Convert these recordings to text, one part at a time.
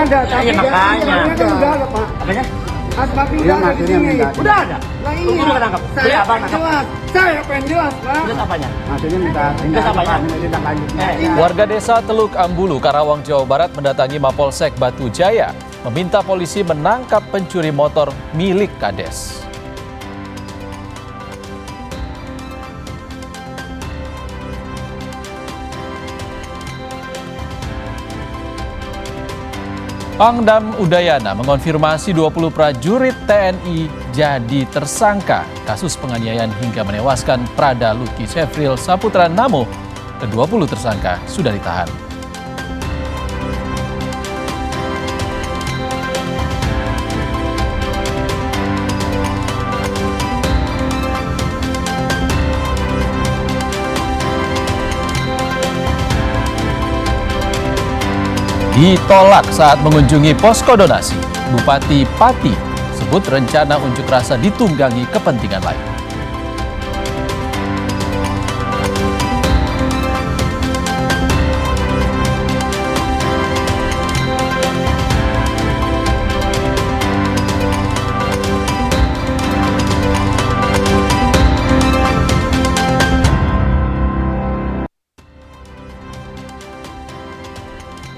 ada, tapi makanya kan udah ada, Pak. Apanya? Asbaknya udah ada di sini. Udah ada. Lah Tunggu iya. dulu ketangkap. Saya Abang pengen jelas. Saya pengen jelas, Pak. Terus apanya? Hasilnya minta tindak lanjutnya. Warga desa Teluk Ambulu, Karawang, Jawa Barat mendatangi Mapolsek Batu Jaya, meminta polisi menangkap pencuri motor milik Kades. Pangdam Udayana mengonfirmasi 20 prajurit TNI jadi tersangka kasus penganiayaan hingga menewaskan Prada Luki Sefril Saputra Namo. Ke-20 tersangka sudah ditahan. Ditolak saat mengunjungi posko donasi. Bupati Pati sebut rencana unjuk rasa ditunggangi kepentingan lain.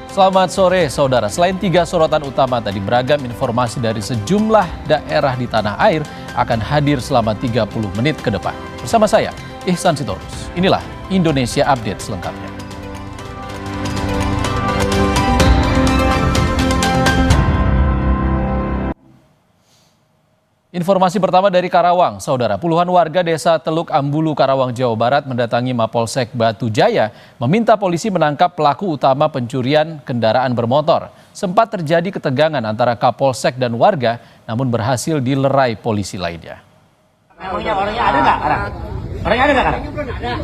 Selamat sore saudara, selain 3 sorotan utama tadi, beragam informasi dari sejumlah daerah di tanah air akan hadir selama 30 menit ke depan. Bersama saya, Ihsan Sitorus. Inilah Indonesia Update selengkapnya. Informasi pertama dari Karawang, saudara. Puluhan warga desa Teluk Ambulu, Karawang, Jawa Barat mendatangi Mapolsek Batu Jaya meminta polisi menangkap pelaku utama pencurian kendaraan bermotor. Sempat terjadi ketegangan antara Kapolsek dan warga, namun berhasil dilerai polisi lainnya. Orangnya ada nggak? Orangnya ada nggak?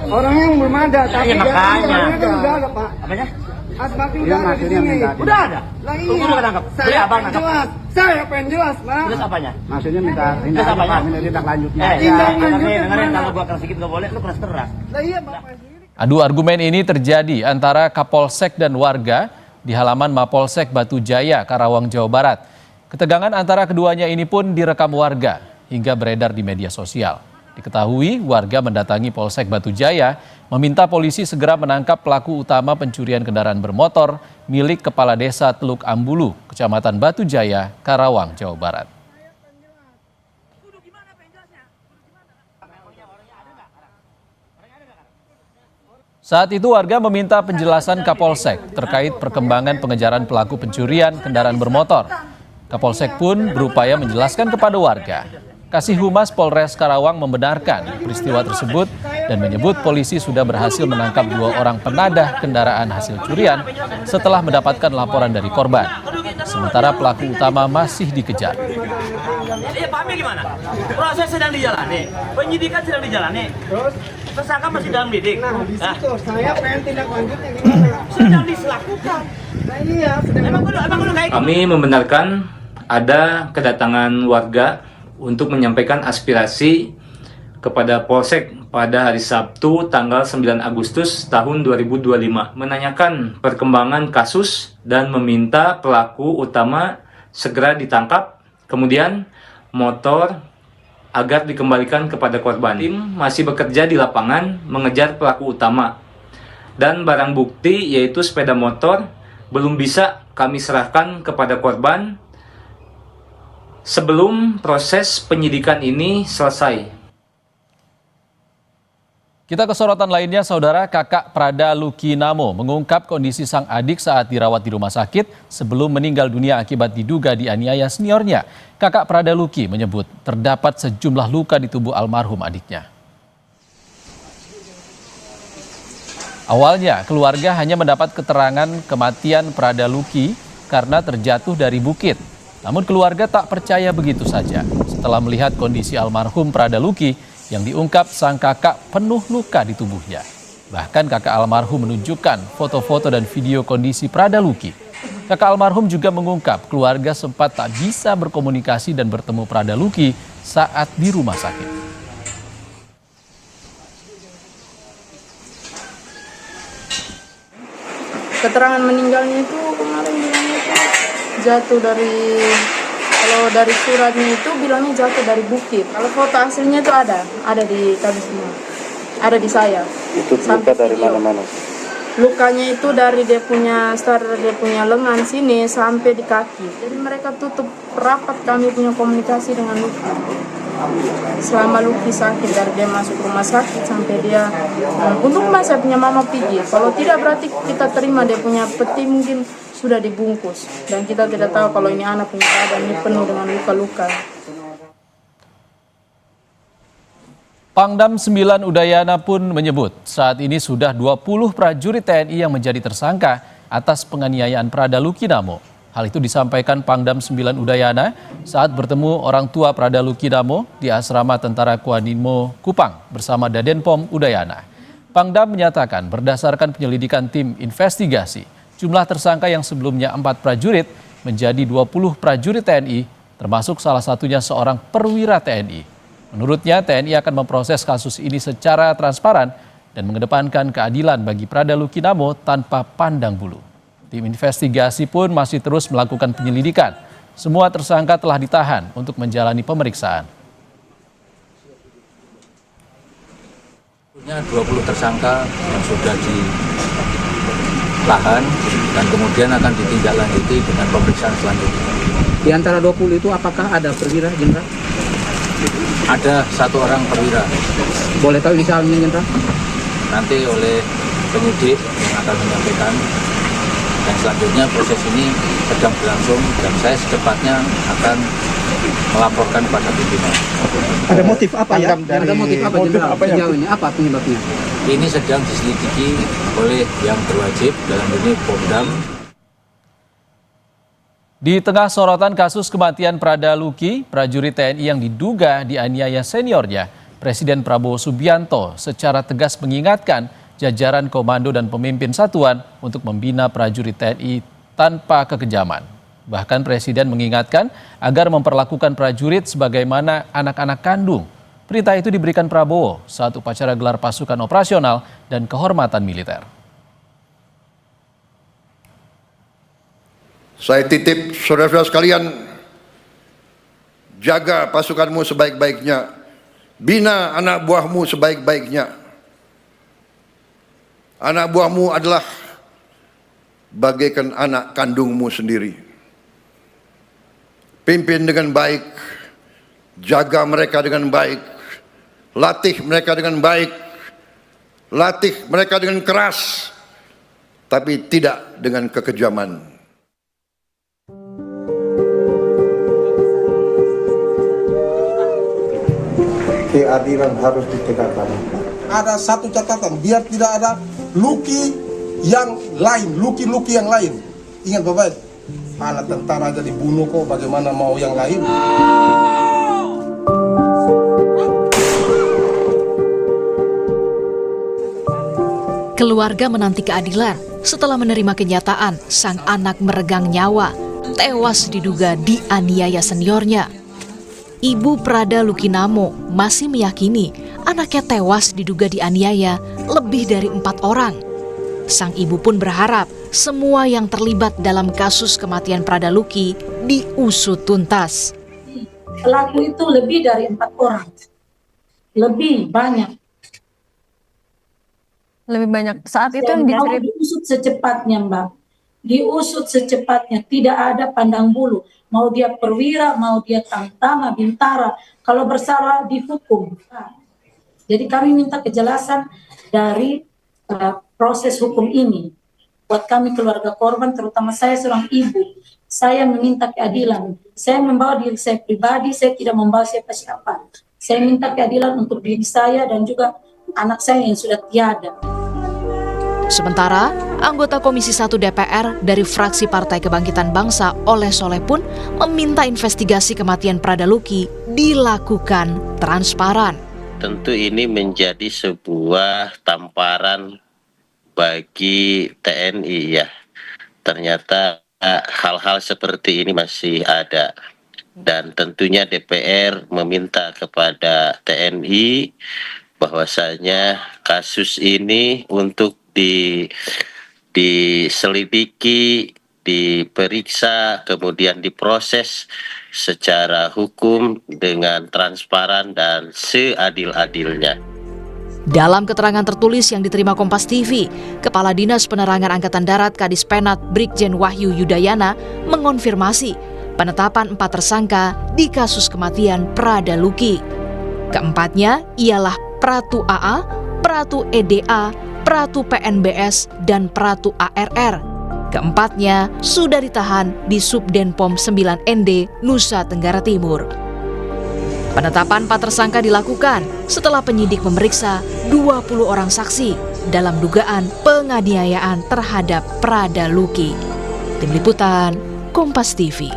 Orangnya belum ada, tapi makanya kan udah ada, Pak. Apanya? Asbaknya udah ada di sini. Udah ada. Lah iya. Tunggu dulu ketangkap. Saya Abang pengen jelas. Saya pengen jelas, Pak. Terus apanya? Hasilnya minta tindak lanjutnya. Dengerin kalau gua keras sedikit nggak boleh, lu keras keras. Lah iya, Bapak sendiri. Adu argumen ini terjadi antara Kapolsek dan warga di halaman Mapolsek Batu Jaya, Karawang, Jawa Barat. Ketegangan antara keduanya ini pun direkam warga hingga beredar di media sosial. Diketahui warga mendatangi Polsek Batu Jaya meminta polisi segera menangkap pelaku utama pencurian kendaraan bermotor milik Kepala Desa Teluk Ambulu, Kecamatan Batu Jaya, Karawang, Jawa Barat. Saat itu warga meminta penjelasan Kapolsek terkait perkembangan pengejaran pelaku pencurian kendaraan bermotor. Kapolsek pun berupaya menjelaskan kepada warga. Kasih Humas Polres Karawang membenarkan peristiwa tersebut dan menyebut polisi sudah berhasil menangkap 2 orang penadah kendaraan hasil curian setelah mendapatkan laporan dari korban. Sementara pelaku utama masih dikejar. Pak Amir gimana? Proses sedang dijalani, penyidikan sedang dijalani. Tersangka masih dalam lidik. Nah, di situ saya pengen tindak lanjutnya gimana? Sedang dilakukan. Nah iya, Emang kudu kayak Kami membenarkan ada kedatangan warga untuk menyampaikan aspirasi kepada Polsek pada hari Sabtu tanggal 9 Agustus tahun 2025 menanyakan perkembangan kasus dan meminta pelaku utama segera ditangkap, kemudian motor agar dikembalikan kepada korban. Tim masih bekerja di lapangan mengejar pelaku utama dan barang bukti yaitu sepeda motor belum bisa kami serahkan kepada korban sebelum proses penyidikan ini selesai. Kita ke sorotan lainnya, saudara. Kakak Prada Luki Namo mengungkap kondisi sang adik saat dirawat di rumah sakit sebelum meninggal dunia akibat diduga dianiaya seniornya. Kakak Prada Luki menyebut terdapat sejumlah luka di tubuh almarhum adiknya. Awalnya, keluarga hanya mendapat keterangan kematian Prada Luki karena terjatuh dari bukit. Namun keluarga tak percaya begitu saja. Setelah melihat kondisi almarhum Prada Luki, yang diungkap sang kakak penuh luka di tubuhnya. Bahkan kakak almarhum menunjukkan foto-foto dan video kondisi Prada Luki. Kakak almarhum juga mengungkap keluarga sempat tak bisa berkomunikasi dan bertemu Prada Luki saat di rumah sakit. Keterangan meninggalnya itu kemarin bilangnya itu jatuh dari, kalau dari suratnya itu bilangnya jatuh dari bukit. Kalau foto aslinya itu ada di kami semua, ada di saya. Itu luka dari mana-mana? Lukanya itu dari dia punya lengan sini sampai di kaki. Jadi mereka tutup rapat kami punya komunikasi dengan Luki. Selama Luki sakit, dari dia masuk rumah sakit sampai dia untung saya punya mama pergi. Kalau tidak berarti kita terima dia punya peti mungkin sudah dibungkus, dan kita tidak tahu kalau ini anak punya keadaan ini penuh dengan luka-luka. Pangdam 9 Udayana pun menyebut saat ini sudah 20 prajurit TNI yang menjadi tersangka atas penganiayaan Prada Luki Namo. Hal itu disampaikan Pangdam 9 Udayana saat bertemu orang tua Prada Luki Namo di asrama Tentara Kuanimo Kupang bersama Dadenpom Udayana. Pangdam menyatakan berdasarkan penyelidikan tim investigasi, jumlah tersangka yang sebelumnya 4 prajurit menjadi 20 prajurit TNI, termasuk salah satunya seorang perwira TNI. Menurutnya, TNI akan memproses kasus ini secara transparan dan mengedepankan keadilan bagi Prada Luki Namo tanpa pandang bulu. Tim investigasi pun masih terus melakukan penyelidikan. Semua tersangka telah ditahan untuk menjalani pemeriksaan. 20 tersangka yang sudah ditahan dan kemudian akan ditindaklanjuti dengan pemeriksaan selanjutnya. Di antara 20 itu apakah ada perwira, Jenderal? Ada 1 orang perwira. Boleh tahu inisialnya, Jenderal? Nanti oleh penyidik yang akan menyampaikan. Dan selanjutnya proses ini sedang berlangsung dan saya secepatnya akan melaporkan pada pimpinan. Ada motif apa ya? Ada motif apa, Jenderal? Sejauh ini apa penyebabnya? Ini sedang diselidiki oleh yang berwajib, dalam ini Pangdam. Di tengah sorotan kasus kematian Prada Luki, prajurit TNI yang diduga dianiaya seniornya, Presiden Prabowo Subianto secara tegas mengingatkan jajaran komando dan pemimpin satuan untuk membina prajurit TNI tanpa kekejaman. Bahkan Presiden mengingatkan agar memperlakukan prajurit sebagaimana anak-anak kandung. Perintah itu diberikan Prabowo saat upacara gelar pasukan operasional dan kehormatan militer. Saya titip saudara-saudara sekalian, jaga pasukanmu sebaik-baiknya, bina anak buahmu sebaik-baiknya. Anak buahmu adalah bagaikan anak kandungmu sendiri. Pimpin dengan baik, jaga mereka dengan baik, latih mereka dengan baik, latih mereka dengan keras, tapi tidak dengan kekejaman. Keadilan harus ditegakkan. Ada satu catatan, biar tidak ada Luki yang lain, Luki yang lain. Ingat Bapak, anak tentara aja dibunuh kok, bagaimana mau yang lain? Keluarga menanti keadilan setelah menerima kenyataan sang anak meregang nyawa, tewas diduga dianiaya seniornya. Ibu Prada Luki Namo masih meyakini anaknya tewas diduga dianiaya lebih dari 4 orang. Sang ibu pun berharap semua yang terlibat dalam kasus kematian Prada Luki diusut tuntas. Pelaku itu lebih dari 4 orang, lebih banyak. Lebih banyak saat itu yang diceritakan. Diusut secepatnya, Mbak. Diusut secepatnya, tidak ada pandang bulu. Mau dia perwira, mau dia tamtama, bintara, kalau bersalah dihukum. Jadi kami minta kejelasan dari proses hukum ini. Buat kami keluarga korban, terutama saya seorang ibu, saya meminta keadilan. Saya membawa diri saya pribadi, saya tidak membawa siapa-siapa. Saya minta keadilan untuk diri saya dan juga anak saya yang sudah tiada. Sementara, anggota Komisi 1 DPR dari fraksi Partai Kebangkitan Bangsa Oleh Soleh pun meminta investigasi kematian Prada Luki dilakukan transparan. Tentu ini menjadi sebuah tamparan bagi TNI ya. Ternyata hal-hal seperti ini masih ada. Dan tentunya DPR meminta kepada TNI bahwasanya kasus ini untuk diselidiki diperiksa, kemudian diproses secara hukum dengan transparan dan seadil-adilnya. Dalam keterangan tertulis yang diterima Kompas TV, Kepala Dinas Penerangan Angkatan Darat Kadis Penat Brigjen Wahyu Yudayana mengonfirmasi penetapan 4 tersangka di kasus kematian Prada Luki. Keempatnya ialah Pratu AA, Pratu EDA, Pratu PNBS, dan Pratu ARR. Keempatnya sudah ditahan di Subdenpom 9 ND, Nusa Tenggara Timur. Penetapan 4 tersangka dilakukan setelah penyidik memeriksa 20 orang saksi dalam dugaan penganiayaan terhadap Prada Luki. Tim Liputan, Kompas TV.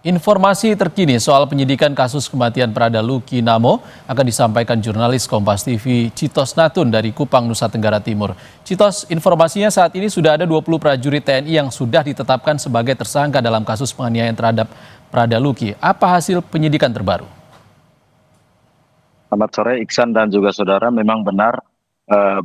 Informasi terkini soal penyidikan kasus kematian Prada Luki Namo akan disampaikan jurnalis Kompas TV Citos Natun dari Kupang, Nusa Tenggara Timur. Citos, informasinya saat ini sudah ada 20 prajurit TNI yang sudah ditetapkan sebagai tersangka dalam kasus penganiayaan terhadap Prada Luki. Apa hasil penyidikan terbaru? Selamat sore Iksan dan juga saudara, memang benar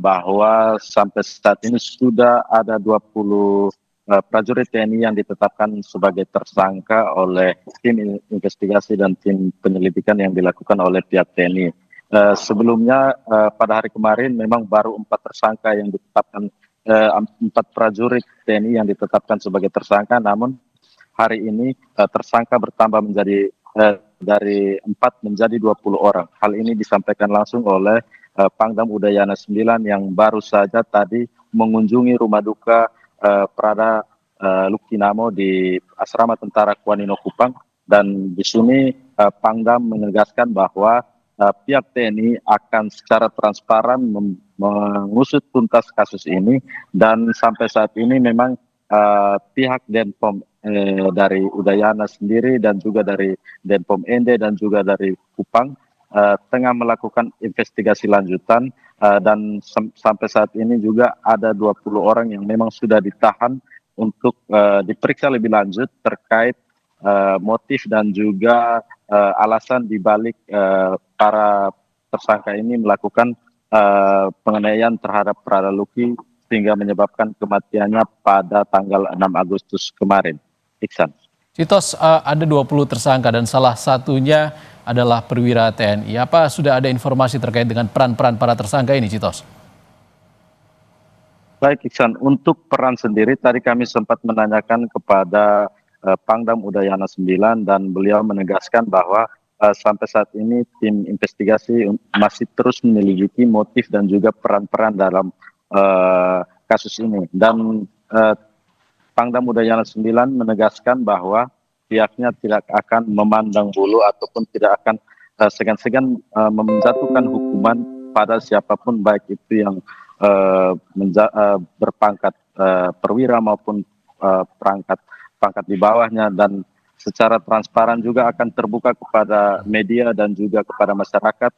bahwa sampai saat ini sudah ada 20 prajurit TNI yang ditetapkan sebagai tersangka oleh tim investigasi dan tim penyelidikan yang dilakukan oleh pihak TNI. Sebelumnya pada hari kemarin memang baru 4 tersangka yang ditetapkan, 4 prajurit TNI yang ditetapkan sebagai tersangka, namun hari ini tersangka bertambah menjadi dari 4 menjadi 20 orang. Hal ini disampaikan langsung oleh Pangdam Udayana 9 yang baru saja tadi mengunjungi rumah duka Prada Luki Namo di Asrama Tentara Kuanino Kupang, dan di sini Pangdam menegaskan bahwa pihak TNI akan secara transparan mengusut tuntas kasus ini, dan sampai saat ini memang pihak Denpom dari Udayana sendiri dan juga dari Denpom ND dan juga dari Kupang tengah melakukan investigasi lanjutan. Dan sampai saat ini juga ada 20 orang yang memang sudah ditahan untuk diperiksa lebih lanjut terkait motif dan juga alasan dibalik para tersangka ini melakukan penganiayaan terhadap Prada Luki sehingga menyebabkan kematiannya pada tanggal 6 Agustus kemarin. Iksan. Citos, ada 20 tersangka dan salah satunya adalah perwira TNI. Apa sudah ada informasi terkait dengan peran-peran para tersangka ini, Citos? Baik, Iksan. Untuk peran sendiri, tadi kami sempat menanyakan kepada Pangdam Udayana 9 dan beliau menegaskan bahwa sampai saat ini tim investigasi masih terus menyelidiki motif dan juga peran-peran dalam kasus ini. Dan Pangdam Udayana 9 menegaskan bahwa pihaknya tidak akan memandang bulu ataupun tidak akan segan-segan menjatuhkan hukuman pada siapapun, baik itu yang berpangkat perwira maupun pangkat di bawahnya, dan secara transparan juga akan terbuka kepada media dan juga kepada masyarakat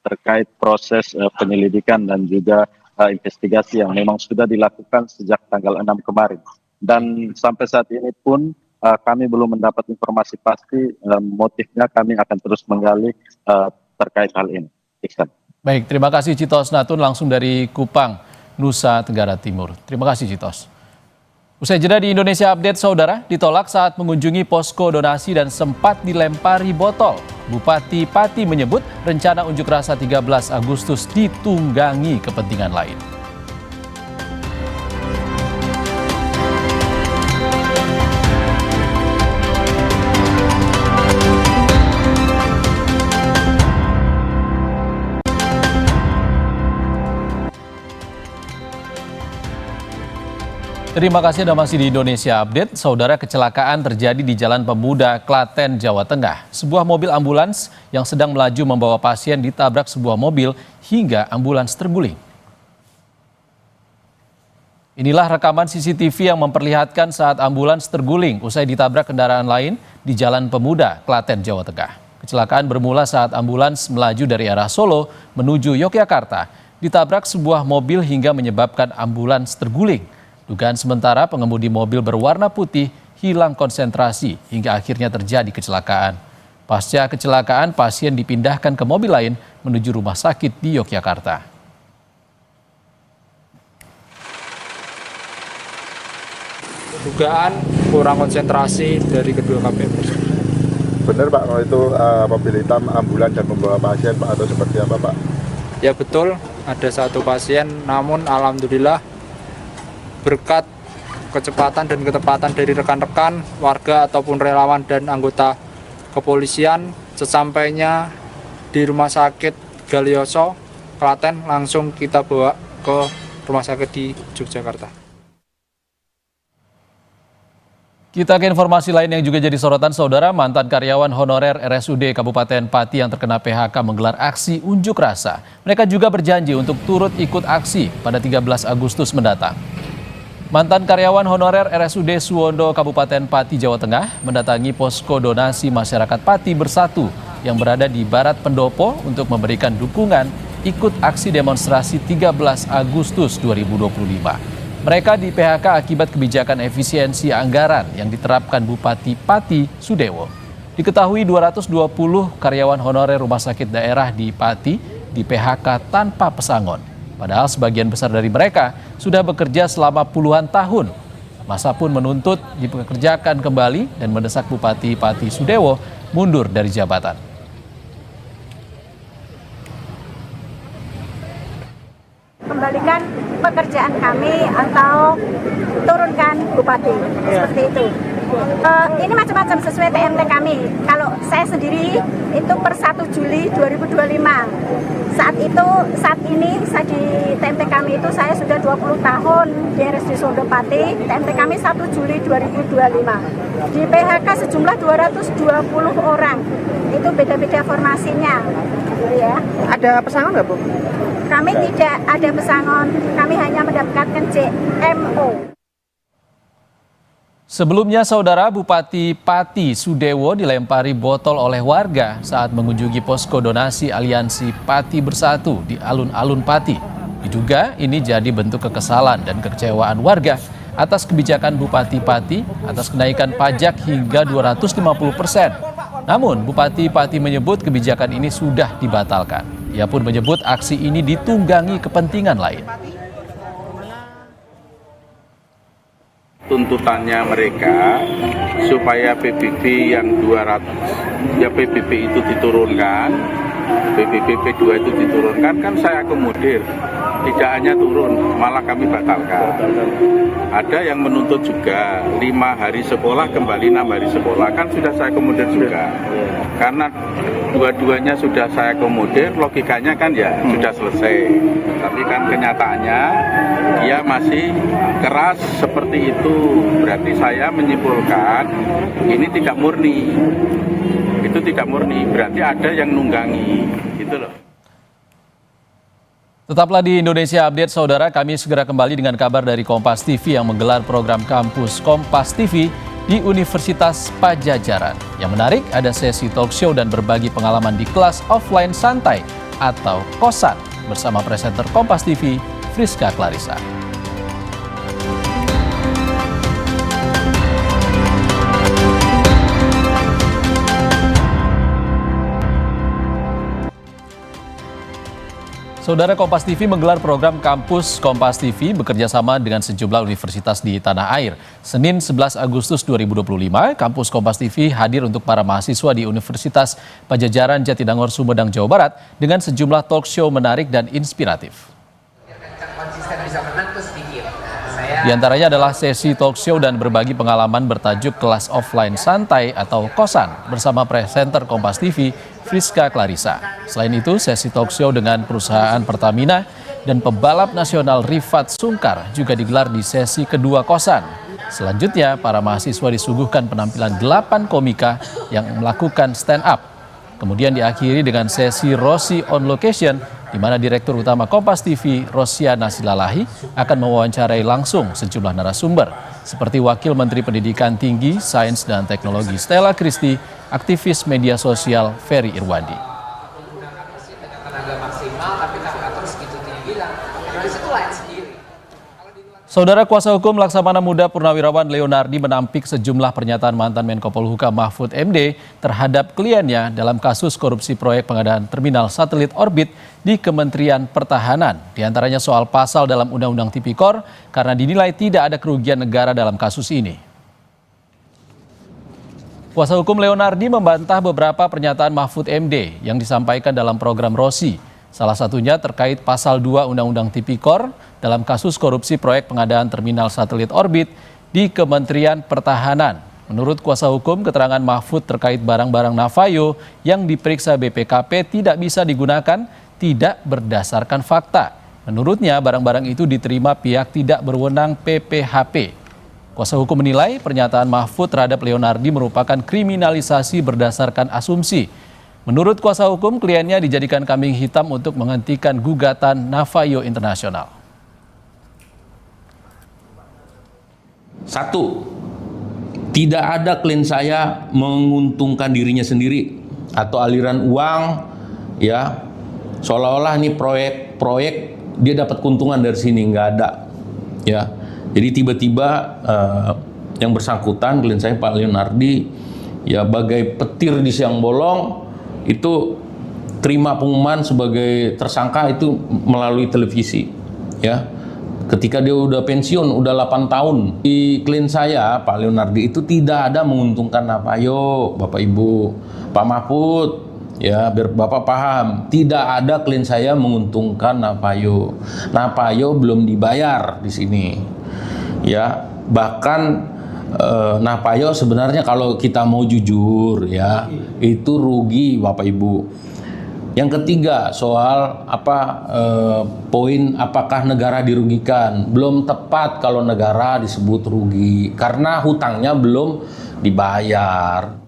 terkait proses penyelidikan dan juga investigasi yang memang sudah dilakukan sejak tanggal 6 kemarin. Dan sampai saat ini pun kami belum mendapat informasi pasti motifnya. Kami akan terus menggali terkait hal ini. Iksan. Baik, terima kasih Citos Natun langsung dari Kupang, Nusa Tenggara Timur. Terima kasih Citos. Usai jeda di Indonesia Update, saudara ditolak saat mengunjungi posko donasi dan sempat dilempari botol. Bupati Pati menyebut rencana unjuk rasa 13 Agustus ditunggangi kepentingan lain. Terima kasih Anda masih di Indonesia Update. Saudara, kecelakaan terjadi di Jalan Pemuda, Klaten, Jawa Tengah. Sebuah mobil ambulans yang sedang melaju membawa pasien ditabrak sebuah mobil hingga ambulans terguling. Inilah rekaman CCTV yang memperlihatkan saat ambulans terguling usai ditabrak kendaraan lain di Jalan Pemuda, Klaten, Jawa Tengah. Kecelakaan bermula saat ambulans melaju dari arah Solo menuju Yogyakarta, ditabrak sebuah mobil hingga menyebabkan ambulans terguling. Dugaan sementara pengemudi mobil berwarna putih hilang konsentrasi hingga akhirnya terjadi kecelakaan. Pasca kecelakaan, pasien dipindahkan ke mobil lain menuju rumah sakit di Yogyakarta. dugaan kurang konsentrasi dari kedua KPM tersebut. Benar Pak, kalau itu mobil hitam ambulan dan membawa pasien Pak, atau seperti apa Pak? Ya betul, ada satu pasien, namun alhamdulillah berkat kecepatan dan ketepatan dari rekan-rekan warga ataupun relawan dan anggota kepolisian, sesampainya di Rumah Sakit Galioso, Klaten, langsung kita bawa ke rumah sakit di Yogyakarta. Kita ke informasi lain yang juga jadi sorotan, saudara. Mantan karyawan honorer RSUD Kabupaten Pati yang terkena PHK menggelar aksi unjuk rasa. Mereka juga berjanji untuk turut ikut aksi pada 13 Agustus mendatang. Mantan karyawan honorer RSUD Suwondo Kabupaten Pati, Jawa Tengah mendatangi posko donasi masyarakat Pati Bersatu yang berada di Barat Pendopo untuk memberikan dukungan ikut aksi demonstrasi 13 Agustus 2025. Mereka di PHK akibat kebijakan efisiensi anggaran yang diterapkan Bupati Pati Sudewo. Diketahui 220 karyawan honorer rumah sakit daerah di Pati di PHK tanpa pesangon. Padahal sebagian besar dari mereka sudah bekerja selama puluhan tahun. Masa pun menuntut dipekerjakan kembali dan mendesak Bupati Pati Sudewo mundur dari jabatan. Kembalikan pekerjaan kami atau turunkan bupati, seperti itu. Ini macam-macam sesuai TMT kami. Kalau saya sendiri itu per 1 Juli 2025. Saat ini saya di TMT kami itu saya sudah 20 tahun di RSUD Suwondo Pati. TMT kami 1 Juli 2025. Di PHK sejumlah 220 orang. Itu beda-beda formasinya. Ya. Ada pesangon nggak Bu? Kami tidak ada pesangon, kami hanya mendapatkan CMO. Sebelumnya, saudara, Bupati Pati Sudewo dilempari botol oleh warga saat mengunjungi posko donasi Aliansi Pati Bersatu di alun-alun Pati. Diduga ini jadi bentuk kekesalan dan kekecewaan warga atas kebijakan Bupati Pati atas kenaikan pajak hingga 250%. Namun, Bupati Pati menyebut kebijakan ini sudah dibatalkan. Ia pun menyebut aksi ini ditunggangi kepentingan lain. Tuntutannya mereka supaya PBB yang 200, ya PBB itu diturunkan, PBB P2 itu diturunkan, kan saya akomodir. Tidak hanya turun, malah kami batalkan. Ada yang menuntut juga 5 hari sekolah kembali 6 hari sekolah, kan sudah saya akomodir juga. Karena dua-duanya sudah saya akomodir, logikanya kan ya sudah selesai. Tapi kan kenyataannya dia masih keras seperti itu. Berarti saya menyimpulkan ini tidak murni. Itu tidak murni, berarti ada yang nunggangi, gitu loh. Tetaplah di Indonesia Update, saudara. Kami segera kembali dengan kabar dari Kompas TV yang menggelar program Kampus Kompas TV di Universitas Padjadjaran. Yang menarik, ada sesi talk show dan berbagi pengalaman di kelas offline santai atau kosan bersama presenter Kompas TV, Friska Clarissa. Saudara, Kompas TV menggelar program Kampus Kompas TV bekerjasama dengan sejumlah universitas di tanah air. Senin 11 Agustus 2025, Kampus Kompas TV hadir untuk para mahasiswa di Universitas Padjadjaran Jatinangor, Sumedang, Jawa Barat dengan sejumlah talk show menarik dan inspiratif. Di antaranya adalah sesi talk show dan berbagi pengalaman bertajuk kelas offline santai atau kosan bersama presenter Kompas TV, Friska Clarissa. Selain itu, sesi talk show dengan perusahaan Pertamina dan pebalap nasional Rifat Sungkar juga digelar di sesi kedua kosan. Selanjutnya, para mahasiswa disuguhkan penampilan 8 komika yang melakukan stand up. Kemudian diakhiri dengan sesi Rossi on Location, di mana Direktur Utama Kompas TV, Rosiana Silalahi, akan mewawancarai langsung sejumlah narasumber, seperti Wakil Menteri Pendidikan Tinggi, Sains dan Teknologi Stella Christy, aktivis media sosial Ferry Irwandi. Saudara kuasa hukum Laksamana Muda Purnawirawan Leonardi menampik sejumlah pernyataan mantan Menko Polhukam Mahfud MD terhadap kliennya dalam kasus korupsi proyek pengadaan terminal satelit orbit di Kementerian Pertahanan. Di antaranya soal pasal dalam Undang-Undang Tipikor karena dinilai tidak ada kerugian negara dalam kasus ini. Kuasa hukum Leonardi membantah beberapa pernyataan Mahfud MD yang disampaikan dalam program Rosi. Salah satunya terkait pasal 2 Undang-Undang Tipikor dalam kasus korupsi proyek pengadaan terminal satelit orbit di Kementerian Pertahanan. Menurut kuasa hukum, keterangan Mahfud terkait barang-barang Navayo yang diperiksa BPKP tidak bisa digunakan tidak berdasarkan fakta. Menurutnya, barang-barang itu diterima pihak tidak berwenang PPHP. Kuasa hukum menilai pernyataan Mahfud terhadap Leonardi merupakan kriminalisasi berdasarkan asumsi. Menurut kuasa hukum, kliennya dijadikan kambing hitam untuk menghentikan gugatan Navayo Internasional. 1. Tidak ada klien saya menguntungkan dirinya sendiri atau aliran uang ya seolah-olah ini proyek dia dapat keuntungan dari sini, nggak ada ya. Jadi tiba-tiba yang bersangkutan klien saya Pak Leonardi ya bagai petir di siang bolong itu terima pengumuman sebagai tersangka itu melalui televisi ya. Ketika dia udah pensiun, udah 8 tahun. Di klien saya, Pak Leonardi itu tidak ada menguntungkan Navayo, Bapak Ibu. Pak Mahfud, ya biar Bapak paham, tidak ada klien saya menguntungkan Navayo. Navayo belum dibayar di sini. Ya, bahkan Navayo sebenarnya kalau kita mau jujur ya, itu rugi Bapak Ibu. Yang ketiga soal poin apakah negara dirugikan. Belum tepat kalau negara disebut rugi karena hutangnya belum dibayar.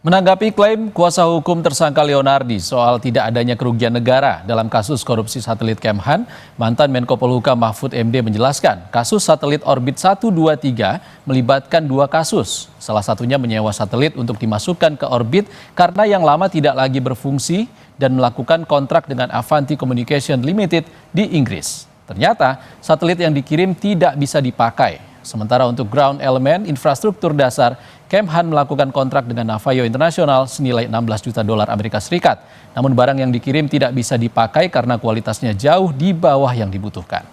Menanggapi klaim kuasa hukum tersangka Leonardi soal tidak adanya kerugian negara dalam kasus korupsi satelit Kemhan, mantan Menko Polhukam Mahfud MD menjelaskan kasus satelit orbit 123 melibatkan 2 kasus. Salah satunya menyewa satelit untuk dimasukkan ke orbit karena yang lama tidak lagi berfungsi dan melakukan kontrak dengan Avanti Communication Limited di Inggris. Ternyata satelit yang dikirim tidak bisa dipakai. Sementara untuk ground element infrastruktur dasar, Kemhan melakukan kontrak dengan Navayo Internasional senilai 16 juta dolar Amerika Serikat. Namun barang yang dikirim tidak bisa dipakai karena kualitasnya jauh di bawah yang dibutuhkan.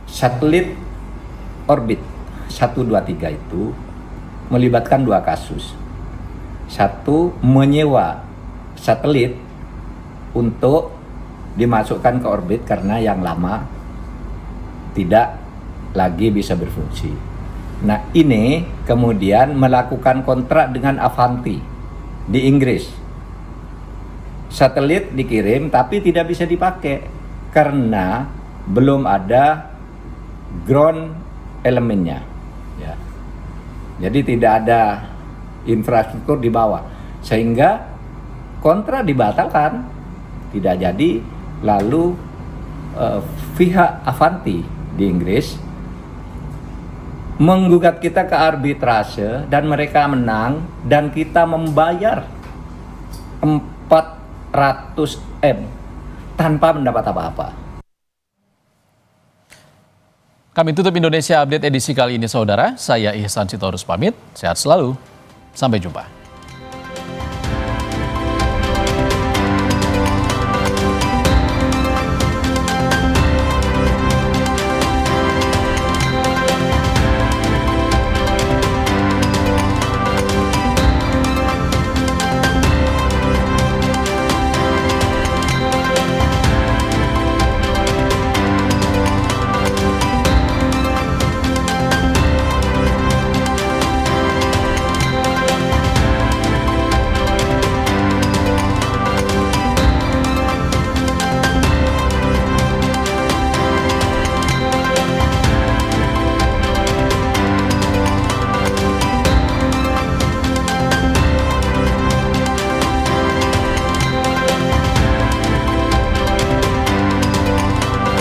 Satelit orbit 123 itu melibatkan 2 kasus. Satu, menyewa satelit untuk dimasukkan ke orbit karena yang lama tidak lagi bisa berfungsi. Nah, ini kemudian melakukan kontrak dengan Avanti di Inggris. Satelit dikirim tapi tidak bisa dipakai karena belum ada ground elemennya. Ya. Jadi tidak ada infrastruktur di bawah, sehingga kontrak dibatalkan, tidak jadi. Lalu pihak Avanti di Inggris menggugat kita ke arbitrase dan mereka menang dan kita membayar 400M tanpa mendapat apa-apa. Kami tutup Indonesia Update edisi kali ini saudara. Saya Ihsan Sitorus pamit. Sehat selalu. Sampai jumpa.